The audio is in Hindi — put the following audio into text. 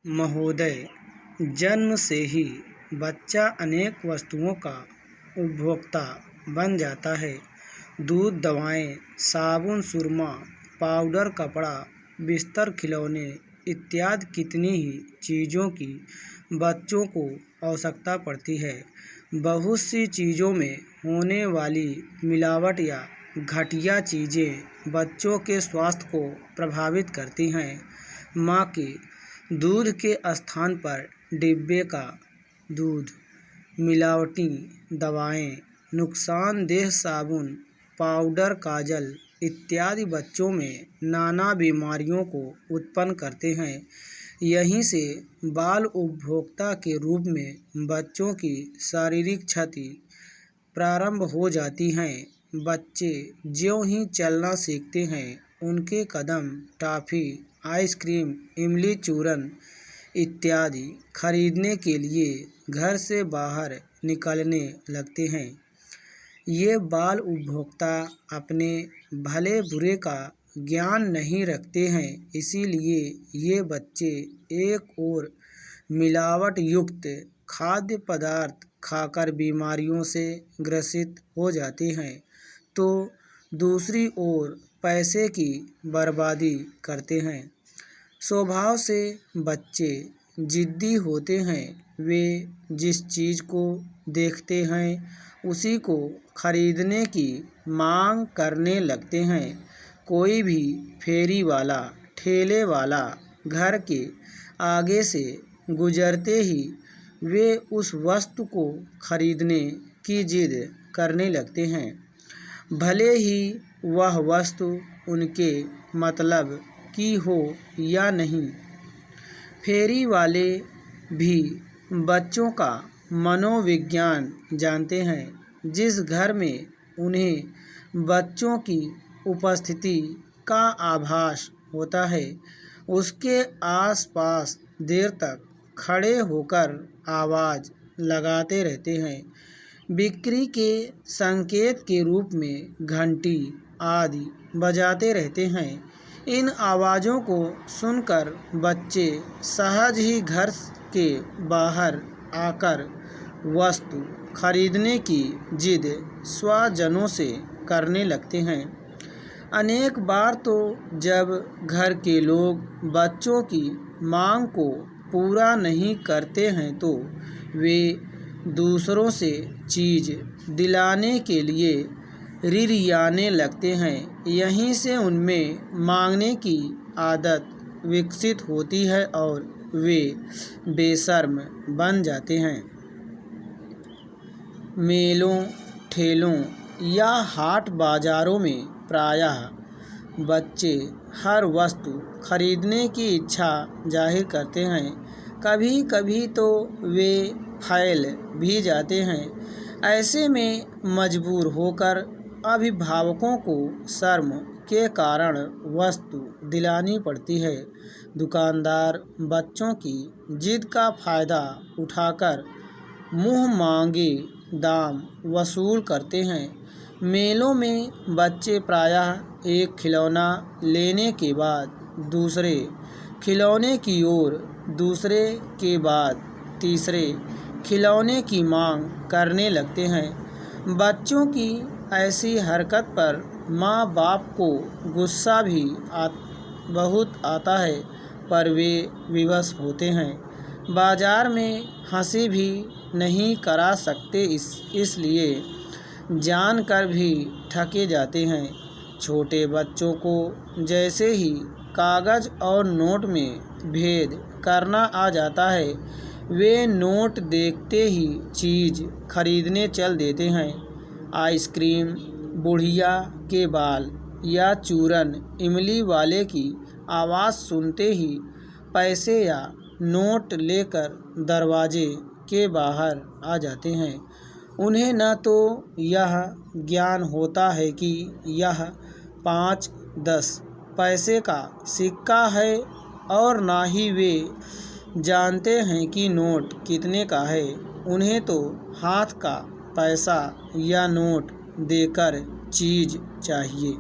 महोदय, जन्म से ही बच्चा अनेक वस्तुओं का उपभोक्ता बन जाता है। दूध, दवाएं, साबुन, सुरमा, पाउडर, कपड़ा, बिस्तर, खिलौने इत्यादि कितनी ही चीज़ों की बच्चों को आवश्यकता पड़ती है। बहुत सी चीज़ों में होने वाली मिलावट या घटिया चीज़ें बच्चों के स्वास्थ्य को प्रभावित करती हैं। माँ के दूध के स्थान पर डिब्बे का दूध, मिलावटी दवाएं, नुकसानदेह साबुन, पाउडर, काजल इत्यादि बच्चों में नाना बीमारियों को उत्पन्न करते हैं। यहीं से बाल उपभोक्ता के रूप में बच्चों की शारीरिक क्षति प्रारंभ हो जाती है। बच्चे ज्यों ही चलना सीखते हैं, उनके कदम टॉफ़ी, आइसक्रीम, इमली चूरन इत्यादि खरीदने के लिए घर से बाहर निकलने लगते हैं। ये बाल उपभोक्ता अपने भले बुरे का ज्ञान नहीं रखते हैं, इसीलिए ये बच्चे एक ओर मिलावट युक्त खाद्य पदार्थ खाकर बीमारियों से ग्रसित हो जाते हैं, तो दूसरी ओर पैसे की बर्बादी करते हैं। स्वभाव से बच्चे जिद्दी होते हैं। वे जिस चीज़ को देखते हैं, उसी को खरीदने की मांग करने लगते हैं। कोई भी फेरी वाला, ठेले वाला घर के आगे से गुजरते ही वे उस वस्तु को खरीदने की जिद करने लगते हैं, भले ही वह वस्तु उनके मतलब की हो या नहीं। फेरी वाले भी बच्चों का मनोविज्ञान जानते हैं। जिस घर में उन्हें बच्चों की उपस्थिति का आभास होता है, उसके आसपास देर तक खड़े होकर आवाज़ लगाते रहते हैं। बिक्री के संकेत के रूप में घंटी आदि बजाते रहते हैं। इन आवाज़ों को सुनकर बच्चे सहज ही घर के बाहर आकर वस्तु खरीदने की जिद स्वजनों से करने लगते हैं। अनेक बार तो जब घर के लोग बच्चों की मांग को पूरा नहीं करते हैं, तो वे दूसरों से चीज़ दिलाने के लिए रिरियाने लगते हैं। यहीं से उनमें मांगने की आदत विकसित होती है और वे बेशर्म बन जाते हैं। मेलों, ठेलों या हाट बाज़ारों में प्रायः बच्चे हर वस्तु खरीदने की इच्छा जाहिर करते हैं। कभी कभी तो वे फैल भी जाते हैं। ऐसे में मजबूर होकर अभिभावकों को शर्म के कारण वस्तु दिलानी पड़ती है। दुकानदार बच्चों की जिद का फ़ायदा उठाकर मुँह मांगे दाम वसूल करते हैं। मेलों में बच्चे प्रायः एक खिलौना लेने के बाद दूसरे खिलौने की ओर, दूसरे के बाद तीसरे खिलौने की मांग करने लगते हैं। बच्चों की ऐसी हरकत पर माँ बाप को गुस्सा भी बहुत आता है, पर वे विवश होते हैं। बाजार में हंसी भी नहीं करा सकते, इसलिए जानकर भी ठके जाते हैं। छोटे बच्चों को जैसे ही कागज़ और नोट में भेद करना आ जाता है, वे नोट देखते ही चीज़ खरीदने चल देते हैं। आइसक्रीम, बुढ़िया के बाल या चूरन इमली वाले की आवाज़ सुनते ही पैसे या नोट लेकर दरवाजे के बाहर आ जाते हैं। उन्हें न तो यह ज्ञान होता है कि यह 5-10 पैसे का सिक्का है, और ना ही वे जानते हैं कि नोट कितने का है। उन्हें तो हाथ का पैसा या नोट देकर चीज़ चाहिए।